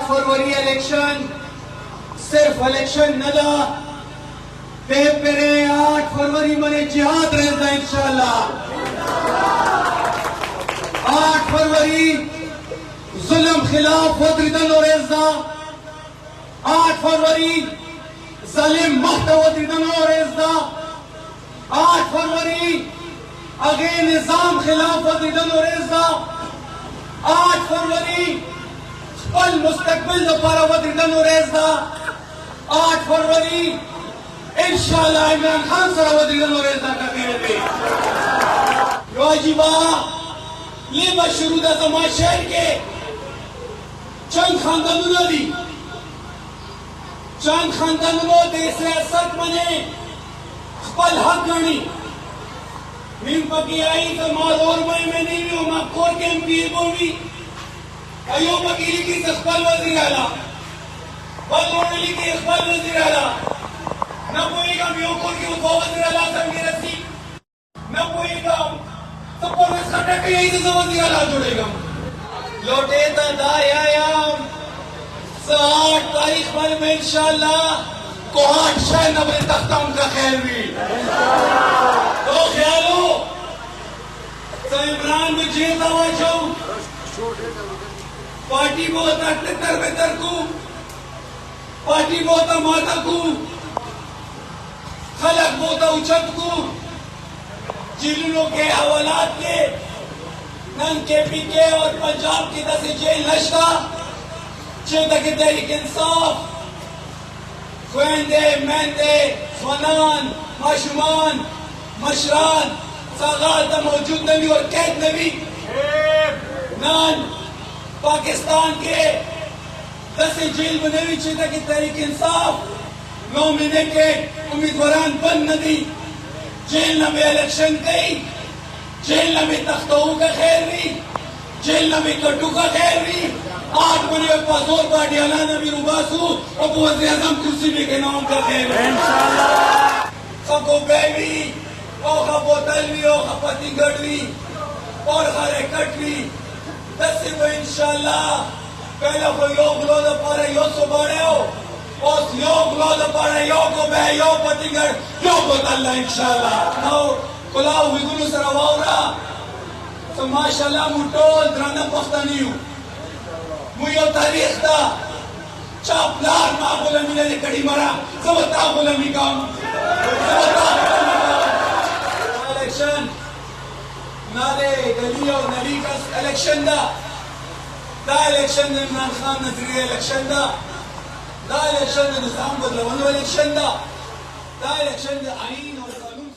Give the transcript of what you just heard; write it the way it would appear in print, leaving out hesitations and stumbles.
फरवरी election सिर्फ election नदा पे पेरे 8 फरवरी मने जिहाद रहता इंशाल्लाह। 8 फरवरी जुल्म खिलाफ वद्रिदन और रेज़ा। 8 फरवरी जालिम महता वद्रिदन और रेज़ा। 8 फरवरी अगे निजाम खिलाफ वद्रिदन और रेज़ा। 8 फरवरी पल मुस्तकबिल दोबारा वद्रिदन और रेज़ा। 8 फरवरी इंशाल्लाह इमरान खान सरा वद्रिदन और रेज़ा का करेंगे। वाजिबा ये मशरूदा जमा शहर के चंद खानदानों दी चंद खानदानों दे सियासत मने पल हक गणी मीम पकी आई तो मारोर में नहीं भी मां कोर के एमपी बोवी अयो वकीली की इकबाल वजीर आला बलोली की इकबाल वजीर आला न कोईगा मियो कोर के वो वजीर आला संगे रसी न कोईगा तो पर सटा के यही तो वजीर आला जोड़ेगा लौटे ता दायाम 8 तारीख पर में इंशाल्लाह कोहाट शाह नबे तख्ता उनका खैर भी तो ख्यालो तो इमरान में जेल दवा जाओ पार्टी बहुत अट्टर बेतर को पार्टी बहुत माता को खलक बहुत उचत को जिलों के हवालात के नन के पी के और पंजाब की दस जेल नशा चेता की तहरीक इंसाफ खुएंदे मेहंदे फनान माशुमान मशरान सागात मौजूद नबी और कैद नबी नान पाकिस्तान के 10 जेल बने हुई चेता की तहरीक इंसाफ 9 महीने के उम्मीदवारान बंद नदी जेल में इलेक्शन गई जेल में तख्ताऊ का खैर भी जेल में कट्टू का खैर भी 8 बने पासोर पाटियाला नबी रुबासू और वज़ीर आज़म कुर्सी भी के नाम का खैर है इंशाल्लाह। सबको बेबी और बोतल भी और खपती गढ़वी और हरे कटवी दस वो इंशाल्लाह पहले को योग लो तो पारे यो सो बड़े हो और योग लो तो पारे योग को बे योग पतिगढ़ योग बोतल इंशाल्लाह नो कुलाव विगुलु सरवावरा तो माशाल्लाह मुटोल द्राना पख्तानी हूँ मुझे तारीख था चापलार मागोला मिले ने कड़ी मरा सब तागोला मिकाम इलेक्शन नाले गली और नबी का इलेक्शन दा इलेक्शन इमरान खान नजरिया इलेक्शन दा इलेक्शन निजाम बदलवानो इलेक्शन दा इलेक्शन आईन और कानून